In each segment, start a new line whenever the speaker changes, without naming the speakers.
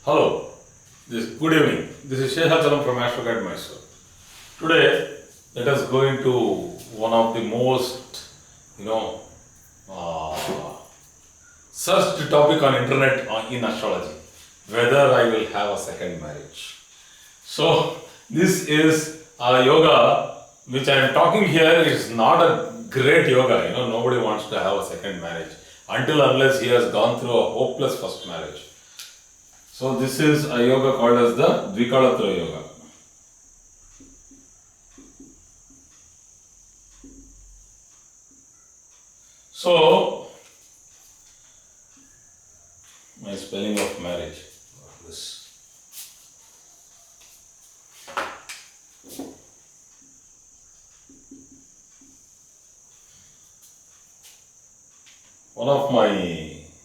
Hello, good evening. This is Shehachalam from Astrological Mysore. Today, let us go into one of the most, uh, searched topic on internet in astrology: whether I will have a second marriage. So, this is a yoga which I am talking here is not a great yoga. Nobody wants to have a second marriage until unless he has gone through a hopeless first marriage. So this is a yoga called as the Dwikalatra yoga. So, my spelling of marriage. This. One of my,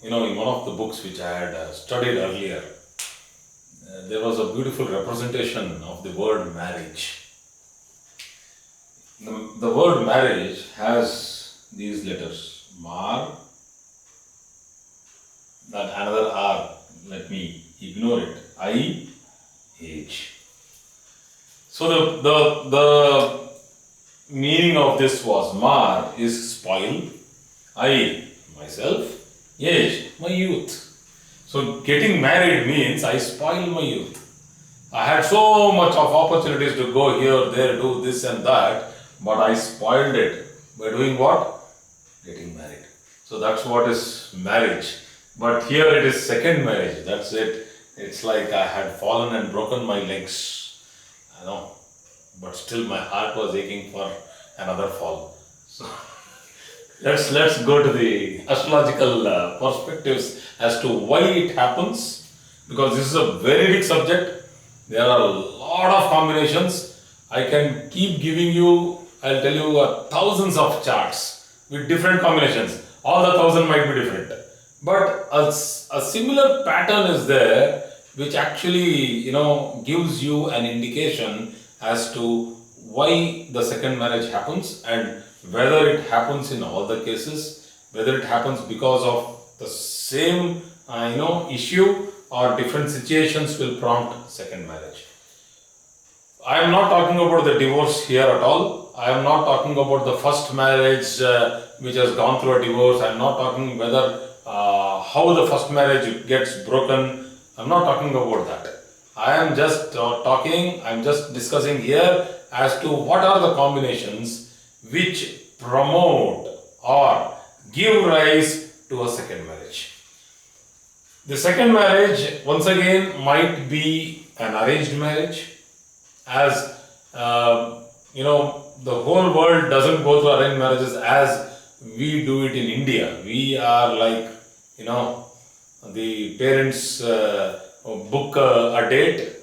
in one of the books which I had studied earlier, there was a beautiful representation of the word marriage. The word marriage has these letters: Mar, that another R, let me ignore it, I, H. So the meaning of this was: Mar is spoil, I, myself, Age, my youth. So getting married means I spoil my youth. I had so much of opportunities to go here, there, do this and that, but I spoiled it by doing what? Getting married. So that's what is marriage. But here it is second marriage. That's it. It's like I had fallen and broken my legs. I know. But still my heart was aching for another fall. So let's go to the astrological perspectives as to why it happens, because this is a very big subject. There are a lot of combinations. I can keep giving you, I'll tell you, thousands of charts with different combinations. All the 1,000 might be different, but a similar pattern is there which actually gives you an indication as to why the second marriage happens, and whether it happens in all the cases, whether it happens because of the same issue, or different situations will prompt second marriage. I am not talking about the divorce here at all. I am not talking about the first marriage which has gone through a divorce. I am not talking whether how the first marriage gets broken. I am not talking about that. I am just discussing here as to what are the combinations which promote or give rise to a second marriage. The second marriage, once again, might be an arranged marriage, as the whole world doesn't go through arranged marriages as we do it in India. We are like, the parents book a date,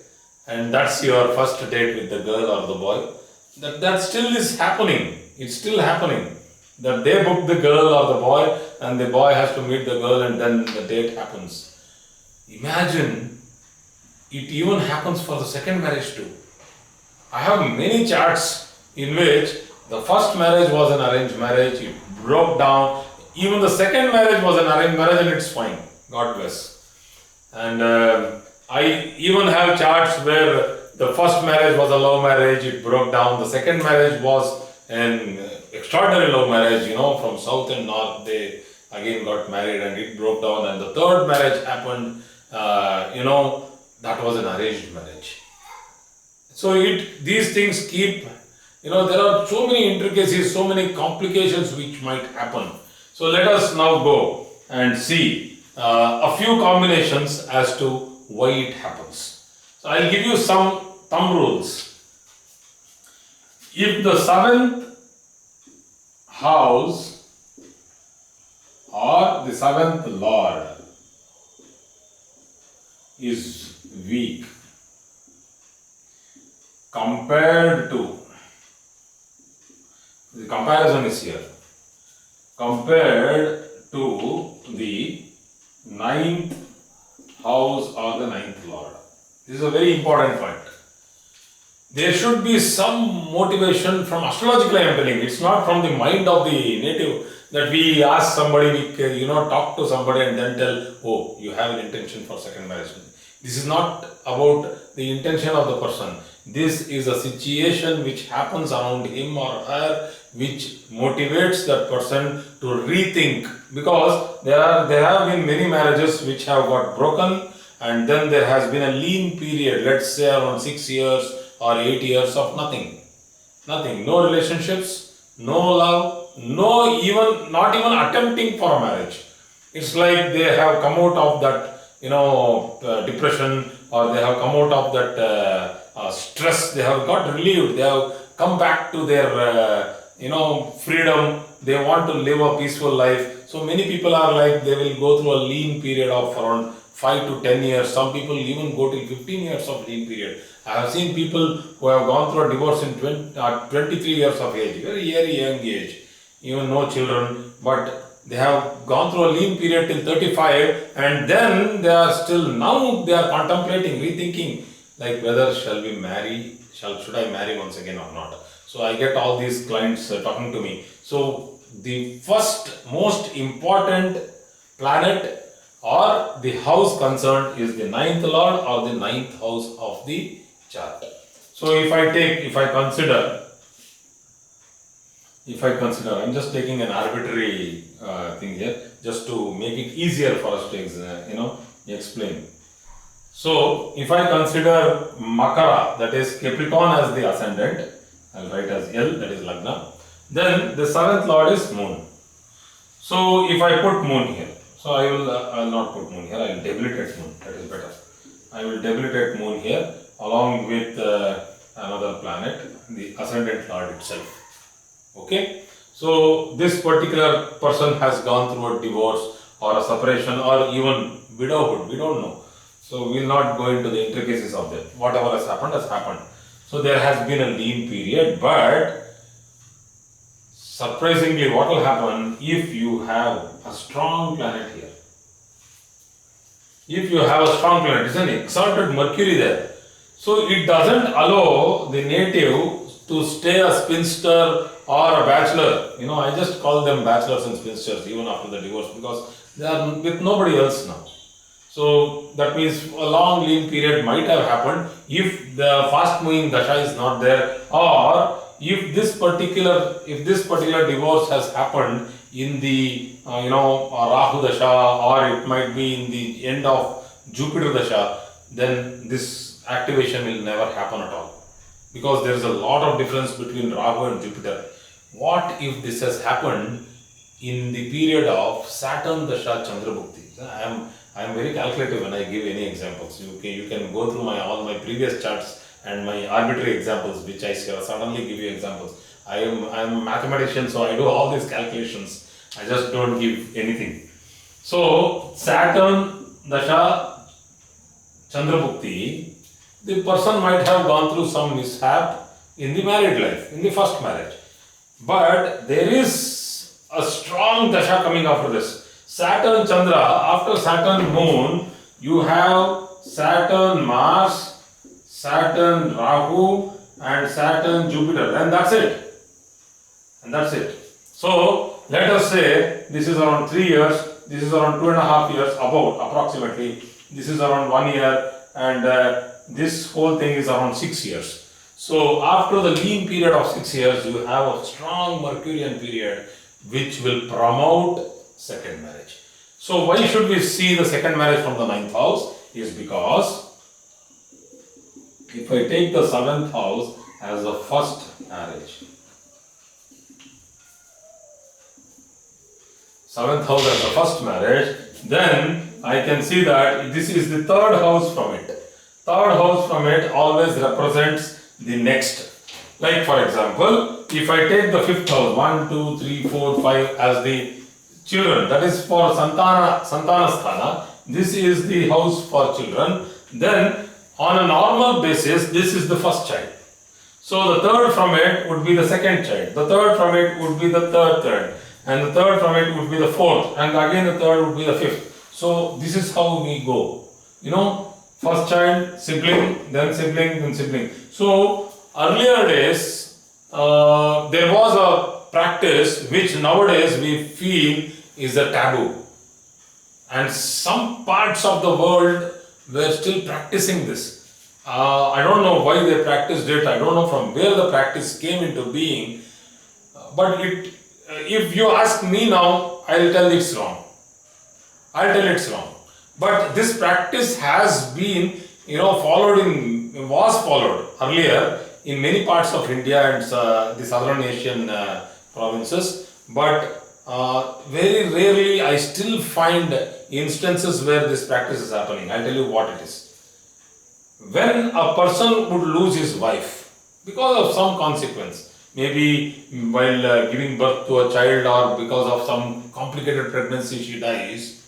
and that's your first date with the girl or the boy. That still is happening. It's still happening. That they book the girl or the boy, and the boy has to meet the girl, and then the date happens. Imagine it even happens for the second marriage too. I have many charts in which the first marriage was an arranged marriage, it broke down. Even the second marriage was an arranged marriage, and it's fine. God bless. And I even have charts where the first marriage was a love marriage, it broke down. The second marriage was an extraordinary love marriage, from south and north, they again got married and it broke down. And the third marriage happened, that was an arranged marriage. So these things keep, there are so many intricacies, so many complications which might happen. So let us now go and see a few combinations as to why it happens. So I'll give you some thumb rules. If the 7th house or the 7th lord is weak compared to, the comparison is here, compared to the 9th house or the 9th lord. This is a very important point. There should be some motivation from astrological, I am telling. It's not from the mind of the native that we ask somebody, we talk to somebody and then tell, oh, you have an intention for second marriage. This is not about the intention of the person. This is a situation which happens around him or her, which motivates that person to rethink, because there have been many marriages which have got broken, and then there has been a lean period, let's say around 6 years or 8 years of nothing. Nothing, no relationships, no love, not even attempting for a marriage. It's like they have come out of that, depression, or they have come out of that stress. They have got relieved. They have come back to their, freedom. They want to live a peaceful life. So many people are like, they will go through a lean period of around 5 to 10 years. Some people even go till 15 years of lean period. I have seen people who have gone through a divorce in 23 years of age, very young age, even no children, but they have gone through a lean period till 35, and then they are contemplating, rethinking, like whether should I marry once again or not. So I get all these clients talking to me. So the first most important planet or the house concerned is the ninth lord or the ninth house of the chart. So if I consider, I'm just taking an arbitrary thing here, just to make it easier for us to explain. So if I consider Makara, that is Capricorn, as the ascendant, I'll write as L, that is Lagna. Then the seventh lord is Moon. So if I put Moon here, so I will not put Moon here, I will debilitate Moon, that is better. I will debilitate Moon here along with another planet, the ascendant lord itself. Okay, so this particular person has gone through a divorce or a separation or even widowhood, we don't know. So we will not go into the intricacies of that. Whatever has happened. So there has been a lean period, but surprisingly what will happen if you have a strong planet here? If you have a strong planet, it's an exalted Mercury there. So it doesn't allow the native to stay a spinster or a bachelor. I just call them bachelors and spinsters even after the divorce, because they are with nobody else now. So that means a long lean period might have happened if the fast moving dasha is not there, or if this particular divorce has happened in the Rahu dasha, or it might be in the end of Jupiter dasha, then this activation will never happen at all, because there is a lot of difference between Rahu and Jupiter. What if this has happened in the period of Saturn dasha Chandrabhukti? I am very calculative when I give any examples. You can go through all my previous charts and my arbitrary examples, which I suddenly give you examples. I am a mathematician, so I do all these calculations. I just don't give anything. So Saturn dasha Chandrabhukti, the person might have gone through some mishap in the married life, in the first marriage. But there is a strong dasha coming after this. Saturn Chandra, after Saturn Moon, you have Saturn Mars, Saturn Rahu, and Saturn Jupiter, and that's it. So let us say this is around 3 years, this is around 2.5 years, about approximately, this is around 1 year, and this whole thing is around 6 years. So after the lean period of 6 years, you have a strong Mercurian period which will promote second marriage. So why should we see the second marriage from the 9th house? Is because if I take the 7th house as the first marriage, 7th house as the first marriage, then I can see that this is the third house from it. Third house from it always represents the next. Like for example, if I take the 5th house, 1, 2, 3, 4, 5 as the children, that is for Santana Sthana, this is the house for children, then on a normal basis, this is the first child. So the third from it would be the second child, the third from it would be the third child, and the third from it would be the fourth, and again the third would be the fifth. So this is how we go. First child, sibling, then sibling, then sibling. So earlier days, there was a practice which nowadays we feel is a taboo. And some parts of the world were still practicing this. I don't know why they practiced it. I don't know from where the practice came into being. But if you ask me now, I'll tell it's wrong. I'll tell it's wrong. But this practice has been, was followed earlier in many parts of India and the southern Asian provinces. But very rarely I still find instances where this practice is happening. I'll tell you what it is. When a person would lose his wife because of some consequence, maybe while giving birth to a child or because of some complicated pregnancy she dies,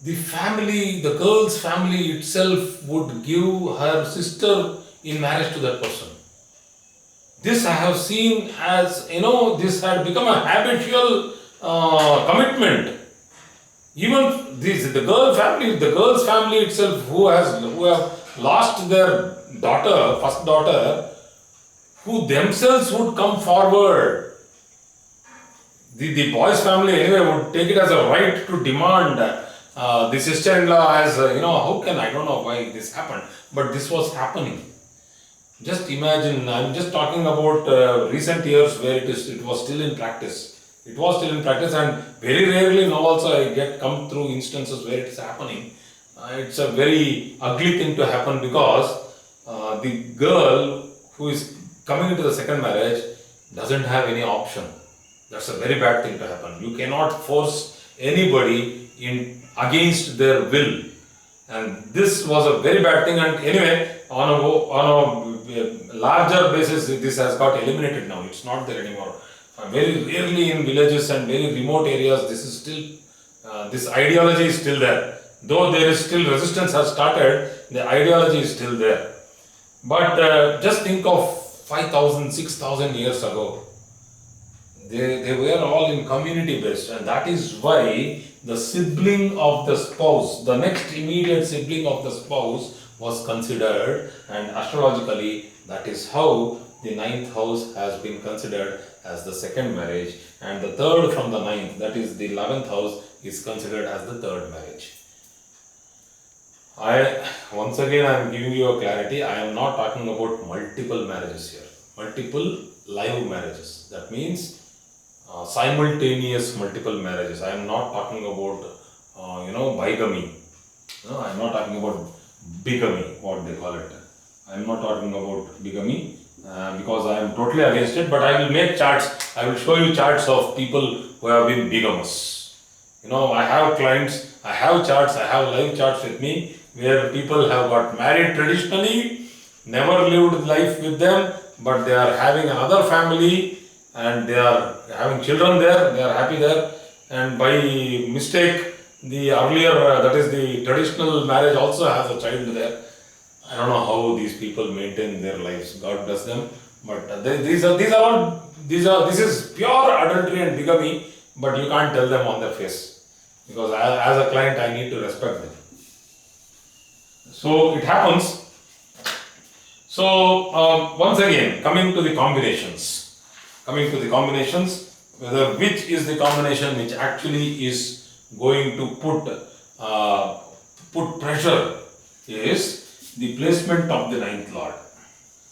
the family, the girl's family itself would give her sister in marriage to that person. This I have seen as, this had become a habitual commitment. Even the girl's family itself who have lost their daughter, first daughter, who themselves would come forward. The boy's family anyway would take it as a right to demand the sister-in-law as, how can, I don't know why this happened, but this was happening. Just imagine, I'm just talking about recent years where it was still in practice. It was still in practice, and very rarely now also I come through instances where it is happening. It's a very ugly thing to happen because the girl who is coming into the second marriage doesn't have any option. That's a very bad thing to happen. You cannot force anybody in against their will. And this was a very bad thing, and anyway, on a larger basis, this has got eliminated now. It's not there anymore. Very rarely in villages and very remote areas, this is still, this ideology is still there. Though there is still resistance has started, the ideology is still there. But just think of 5,000, 6,000 years ago. They were all in community based, and that is why the sibling of the spouse, the next immediate sibling of the spouse was considered, and astrologically that is how the 9th house has been considered as the second marriage, and the third from the 9th, that is the 11th house, is considered as the third marriage. Once again I am giving you a clarity. I am not talking about multiple marriages here. Multiple live marriages. That means simultaneous multiple marriages. I am not talking about bigamy. No, I am not talking about bigamy, what they call it. I am not talking about bigamy because I am totally against it. But I will make charts. I will show you charts of people who have been bigamous. I have clients. I have charts. I have live charts with me where people have got married traditionally, never lived life with them, but they are having another family and they are having children there, they are happy there, and by mistake the earlier, that is the traditional marriage also has a child there. I don't know how these people maintain their lives, God bless them, but this is pure adultery and bigamy, but you can't tell them on their face, because as a client I need to respect them. So it happens. So once again, coming to the combinations, whether which is the combination which actually is going to put pressure is the placement of the 9th lord.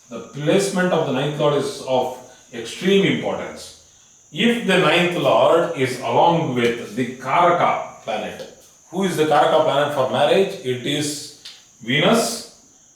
The placement of the 9th lord is of extreme importance. If the 9th lord is along with the Karaka planet, who is the Karaka planet for marriage? It is Venus,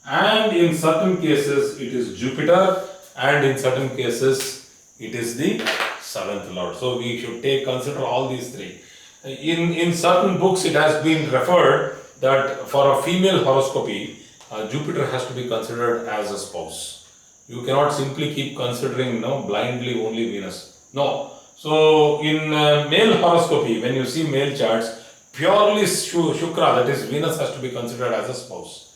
and in certain cases it is Jupiter, and in certain cases it is the 7th lord. So we should consider all these three. In certain books it has been referred that for a female horoscopy, Jupiter has to be considered as a spouse. You cannot simply keep considering blindly only Venus. No. So in male horoscopy, when you see male charts, purely Shukra, that is Venus, has to be considered as a spouse.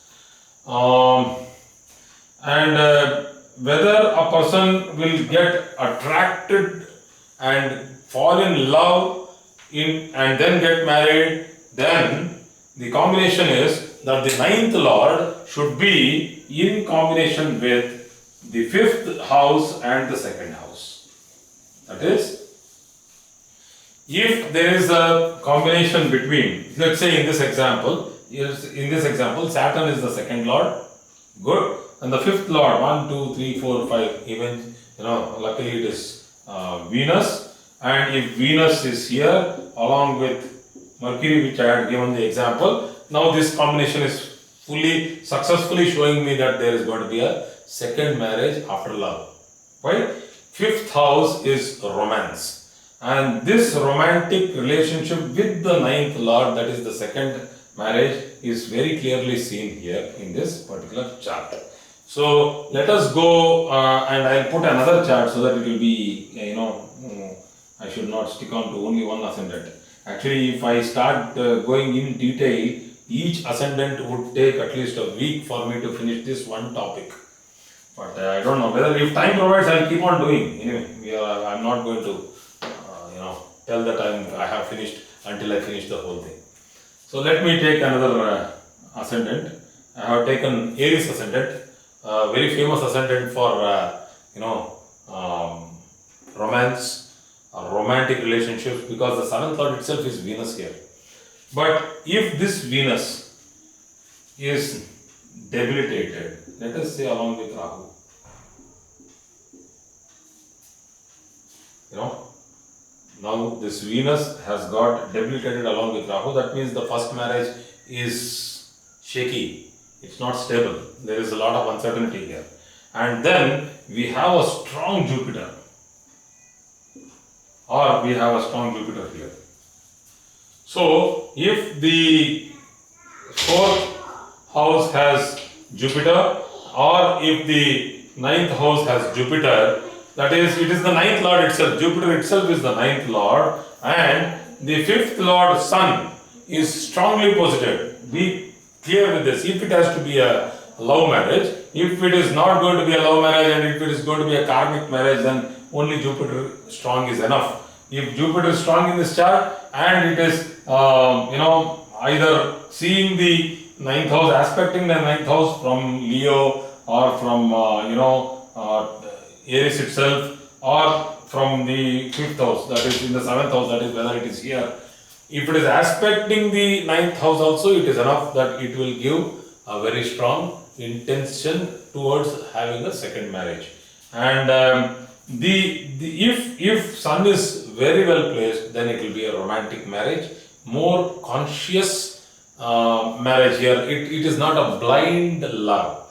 And whether a person will get attracted and fall in love and then get married, then the combination is that the 9th lord should be in combination with the 5th house and the 2nd house. That is, if there is a combination between, let's say in this example, in this example, Saturn is the second lord, good, and the fifth lord, 1, 2, 3, 4, 5, even, luckily it is Venus, and if Venus is here along with Mercury, which I had given the example, now this combination is fully successfully showing me that there is going to be a second marriage after love. Right? Fifth house is romance, and this romantic relationship with the ninth lord, that is the second marriage, is very clearly seen here in this particular chart. So let us go and I'll put another chart so that it will be, I should not stick on to only one ascendant. Actually, if I start going in detail, each ascendant would take at least a week for me to finish this one topic. But I don't know whether, if time provides, I'll keep on doing. Anyway, I'm not going to, tell the time I have finished until I finish the whole thing. So let me take another ascendant. I have taken Aries ascendant, very famous ascendant for, romance, romantic relationships, because the seventh lord itself is Venus here. But if this Venus is debilitated, let us say along with Rahu, now this Venus has got debilitated along with Rahu, that means the first marriage is shaky, it's not stable, there is a lot of uncertainty here. And then we have a strong Jupiter, or we have a strong Jupiter here. So if the fourth house has Jupiter, or if the ninth house has Jupiter, that is, it is the ninth lord itself, Jupiter itself is the ninth lord, and the fifth lord Sun is strongly posited. Be clear with this. If it has to be a love marriage, if it is not going to be a love marriage and if it is going to be a karmic marriage, then only Jupiter strong is enough. If Jupiter is strong in this chart and it is, either seeing the ninth house, aspecting the ninth house from Leo or from, Aries itself, or from the fifth house, that is in the seventh house, that is whether it is here. If it is aspecting the ninth house also, it is enough that it will give a very strong intention towards having a second marriage. And if Sun is very well placed, then it will be a romantic marriage, more conscious marriage here. It is not a blind love.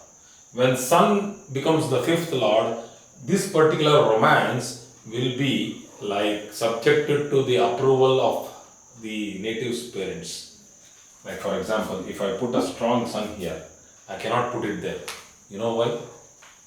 When Sun becomes the fifth lord, this particular romance will be like subjected to the approval of the native's parents. Like for example, if I put a strong Sun here, I cannot put it there. You know why?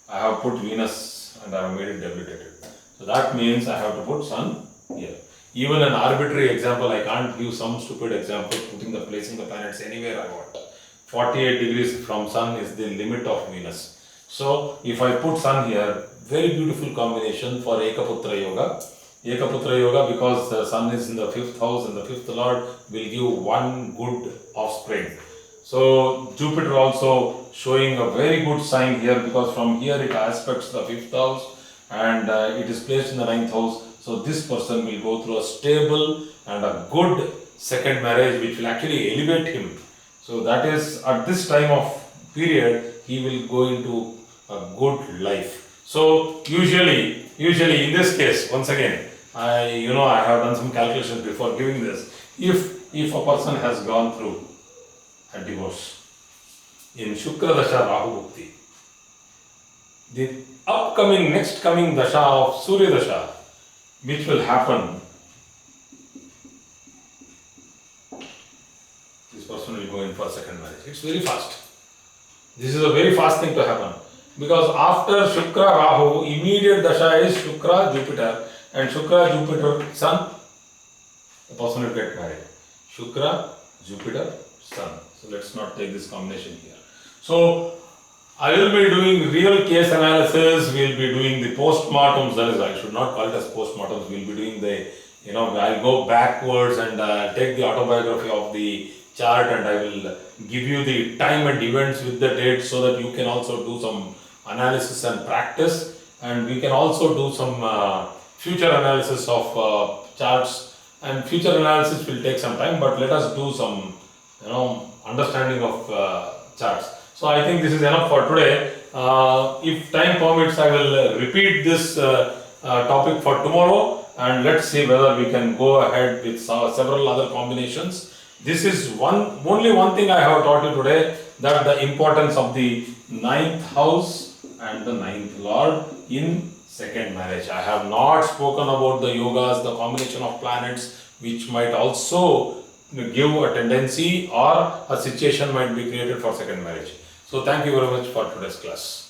I have put Venus and I have made it debilitated. So that means I have to put Sun here. Even an arbitrary example, I can't give some stupid example, placing the planets anywhere I want. 48 degrees from Sun is the limit of Venus. So if I put Sun here, very beautiful combination for Ekaputra Yoga. Ekaputra Yoga, because the Sun is in the fifth house and the fifth lord will give one good offspring. So Jupiter also showing a very good sign here, because from here it aspects the fifth house and it is placed in the ninth house. So this person will go through a stable and a good second marriage which will actually elevate him. So that is, at this time of period, he will go into a good life. So usually in this case, once again, I have done some calculations before giving this. If a person has gone through a divorce in Shukra Dasha Rahu Bhukti, the next coming Dasha of Surya Dasha, which will happen, this person will go in for second marriage. It's very fast. This is a very fast thing to happen. Because after Shukra Rahu, immediate Dasha is Shukra Jupiter, and Shukra Jupiter Sun, the person will get married. Shukra Jupiter Sun. So let's not take this combination here. So I will be doing real case analysis, we will be doing the postmortems, that is, I should not call it as postmortems, we will be doing the, I'll go backwards and take the autobiography of the chart and I will give you the time and events with the dates so that you can also do some analysis and practice, and we can also do some future analysis of charts, and future analysis will take some time, but let us do some understanding of charts. So I think this is enough for today. If time permits, I will repeat this topic for tomorrow, and let's see whether we can go ahead with several other combinations. This is only one thing I have taught you today, that the importance of the ninth house and the ninth lord in second marriage. I have not spoken about the yogas, the combination of planets, which might also give a tendency or a situation might be created for second marriage. So thank you very much for today's class.